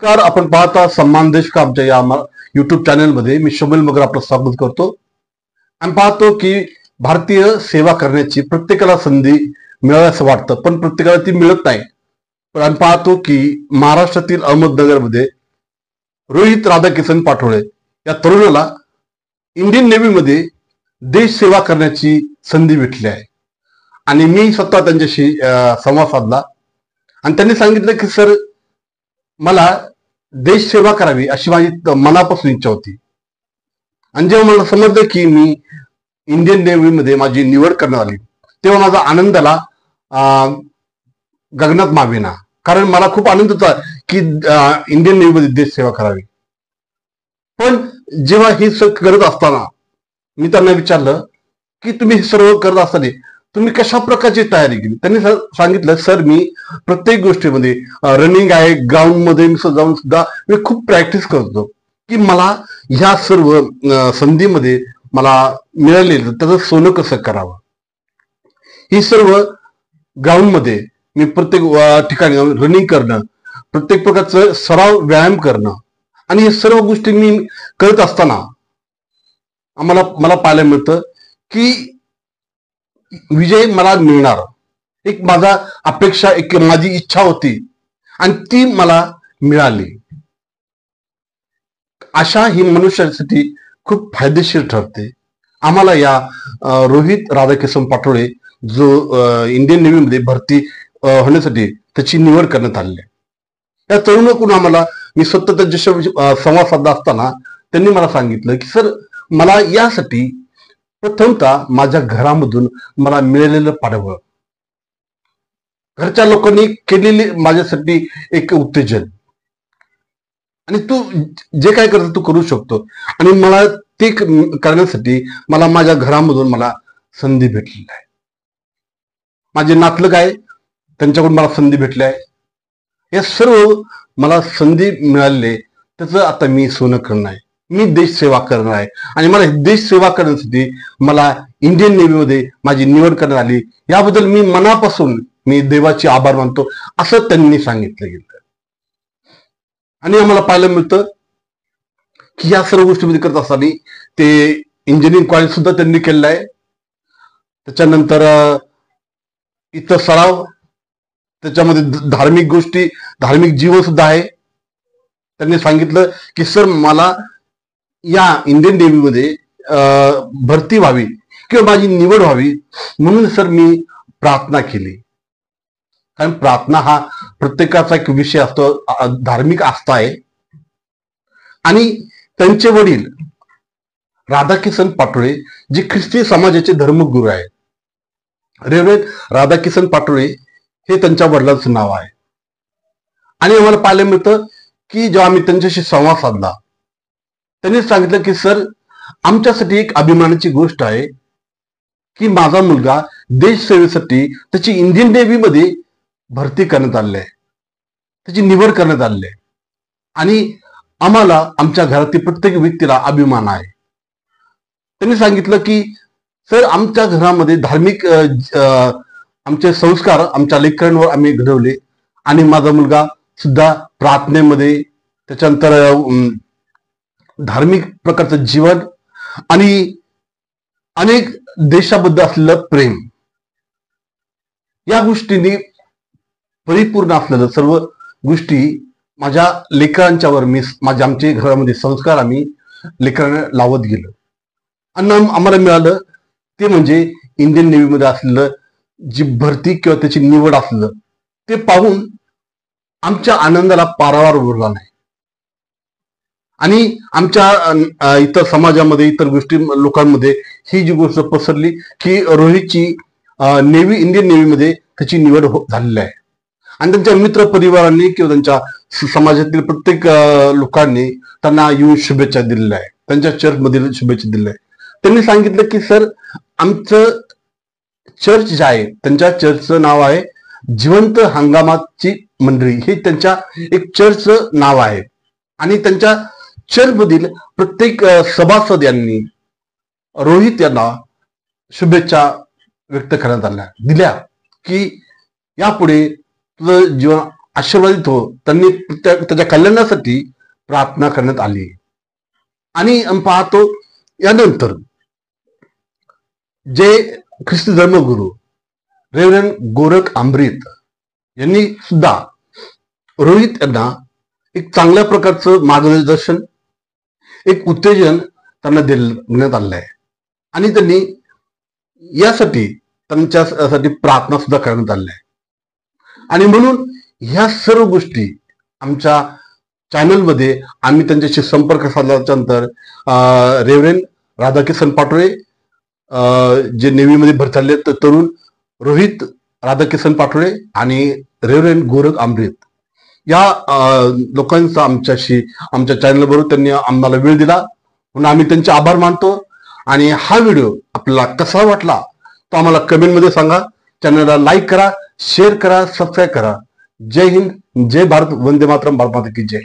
नमस्कार. आपण पाहता सम्मान देश का आमच्या या युट्यूब चॅनलमध्ये मी शोभल मगर आपलं स्वागत करतो. आम्ही पाहतो की भारतीय सेवा करण्याची प्रत्येकाला संधी मिळावी असं वाटतं, पण प्रत्येकाला ती मिळत नाही. पण आम्ही पाहतो की महाराष्ट्रातील अहमदनगरमध्ये रोहित राधाकिशन पाटोळे या तरुणाला इंडियन नेव्हीमध्ये देश सेवा करण्याची संधी भेटली आहे. आणि मी स्वतः त्यांच्याशी संवाद साधला आणि त्यांनी सांगितलं की सर, मला देश सेवा करावी अशी माझी मनापासून इच्छा होती. आणि जेव्हा मला समजलं की मी इंडियन नेव्हीमध्ये माझी निवड करण्यात आली, तेव्हा माझा आनंदाला गगनात मावेना. कारण मला खूप आनंद होता की इंडियन नेव्हीमध्ये देश सेवा करावी. पण जेव्हा हे करत असताना मी त्यांना विचारलं की तुम्ही हे सर्व करत असताना तुम्ही कशा प्रकारची तयारी केली. त्यांनी सांगितलं, सर मी प्रत्येक गोष्टीमध्ये रनिंग आहे, ग्राउंड मध्ये मी जाऊन सुद्धा मी खूप प्रॅक्टिस करतो की मला ह्या सर्व संधीमध्ये मला मिळालेलं त्याचं सोनं कसं करावं. ही सर्व ग्राउंड मध्ये मी प्रत्येक ठिकाणी रनिंग करणं, प्रत्येक प्रकारचं सराव व्यायाम करणं आणि हे सर्व गोष्टी मी करत असताना मला पाहायला मिळतं की विजय मला मिळणार. एक माझा अपेक्षा, एक माझी इच्छा होती आणि ती मला मिळाली. आशा ही मनुष्यासाठी खूप फायदेशीर ठरते. आम्हाला या रोहित राधाकिशन पाटोळे जो इंडियन नेव्हीमध्ये भरती होण्यासाठी त्याची निवड करण्यात आली आहे. या तरुणाकडून आम्हाला मी स्वतः त्यांच्याशी संवाद साधला असताना त्यांनी मला सांगितलं की सर, मला यासाठी प्रथमतः माझ्या घरामधून मला मिळालेलं पाठबळ, घरच्या लोकांनी केलेली माझ्यासाठी एक उत्तेजन, आणि तू जे काय करतो तू करू शकतो, आणि मला ते करण्यासाठी मला माझ्या घरामधून मला संधी भेटलेली आहे. माझे नातलग आहे, त्यांच्याकडून मला संधी भेटली आहे. या सर्व मला संधी मिळालेले त्याचं आता मी सोनं करणं आहे. मी देश सेवा करणार आहे आणि मला देश सेवा करण्यासाठी मला इंडियन नेव्हीमध्ये माझी निवड करण्यात आली. याबद्दल मी मनापासून मी देवाचे आभार मानतो असं त्यांनी सांगितलं गेलं. आणि आम्हाला पाहायला मिळतं की या सर्व गोष्टीमध्ये करत असताना ते इंजिनिअरिंग कॉलेज सुद्धा त्यांनी केलेलं आहे. त्याच्यानंतर इतर सराव, त्याच्यामध्ये धार्मिक गोष्टी, धार्मिक जीवन सुद्धा आहे. त्यांनी सांगितलं की सर, मला या इंडियन नेव्हीमध्ये भरती व्हावी किंवा माझी निवड व्हावी म्हणून सर मी प्रार्थना केली. कारण प्रार्थना हा प्रत्येकाचा एक विषय असतो, धार्मिक आस्था आहे. आणि त्यांचे वडील राधाकिशन पाटोळे जे ख्रिस्ती समाजाचे धर्मगुरू आहेत, रेव्हरंड राधाकिशन पाटोळे हे त्यांच्या वडिलांचं नाव आहे. आणि आम्हाला पाहायला मिळतं की जेव्हा आम्ही त्यांच्याशी संवाद साधला, त्यांनी सांगितलं की सर, आमच्यासाठी एक अभिमानाची गोष्ट आहे की माझा मुलगा देश सेवेसाठी त्याची इंडियन नेव्हीमध्ये भरती करण्यात आली आहे, त्याची निवड करण्यात आली आहे. आणि आम्हाला आमच्या घरातील प्रत्येक व्यक्तीला अभिमान आहे. त्यांनी सांगितलं की सर, आमच्या घरामध्ये धार्मिक आमचे संस्कार आमच्या लेकरांवर आम्ही घडवले आणि माझा मुलगा सुद्धा प्रार्थनेमध्ये, त्याच्यानंतर धार्मिक प्रकारचं जीवन आणि अनेक देशाबद्दल असलेलं प्रेम, या गोष्टींनी परिपूर्ण असलेलं सर्व गोष्टी माझ्या लेकरांच्यावर मी आमच्या घरामध्ये संस्कार आम्ही लेकरांना लावत गेलो. आणि आम्हाला मिळालं ते म्हणजे इंडियन नेव्हीमध्ये असलेलं जी भरती किंवा त्याची निवड असलेलं ते पाहून आमच्या आनंदाला पारावार उरला नाही. आणि आमच्या इतर समाजामध्ये, इतर गोष्टी लोकांमध्ये ही जी गोष्ट पसरली की रोहितची इंडियन नेव्हीमध्ये त्याची निवड झालेली आहे. आणि त्यांच्या मित्र परिवारांनी किंवा त्यांच्या समाजातील प्रत्येक लोकांनी त्यांना येऊन शुभेच्छा दिलेल्या आहे, त्यांच्या चर्चमधील शुभेच्छा दिलेल्या आहे. त्यांनी सांगितलं की सर, आमचं चर्च जे आहे, त्यांच्या चर्चचं नाव आहे जिवंत हंगामाची मंडळी, हे त्यांच्या एक चर्चचं नाव आहे. आणि त्यांच्या चर्चमधील प्रत्येक सभासद यांनी रोहित यांना शुभेच्छा व्यक्त करण्यात आल्या, दिल्या की यापुढे तुझं जीवन आशीर्वादित हो, त्यांनी त्याच्या कल्याणासाठी प्रार्थना करण्यात आली. आणि आम्ही पाहतो यानंतर जे ख्रिस्ती धर्मगुरू रेव्हरंड गोरख आंबरीत यांनी सुद्धा रोहित यांना एक चांगल्या प्रकारचं मार्गदर्शन, एक उत्तेजन त्यांना देण्यात आलेलं आहे. आणि त्यांनी यासाठी त्यांच्यासाठी प्रार्थना सुद्धा करण्यात आलेल्या आहे. आणि म्हणून ह्या सर्व गोष्टी आमच्या चॅनलमध्ये आम्ही त्यांच्याशी संपर्क साधल्याच्या नंतर रेव्हरंड राधाकिसन पाटोळे, जे नेव्हीमध्ये भरती झाले तरुण रोहित राधाकिसन पाटोळे आणि रेव्हरंड गोरख आंबरीत या लोकांचा आमच्या चॅनलबरोबर त्यांनी आम्हाला वेळ दिला, म्हणून आम्ही त्यांचे आभार मानतो. आणि हा व्हिडिओ आपल्याला कसा वाटला तो आम्हाला कमेंटमध्ये सांगा. चॅनलला लाईक करा, शेअर करा, सबस्क्राईब करा. जय हिंद, जय भारत, वंदे मातरम, भारत माता की जय.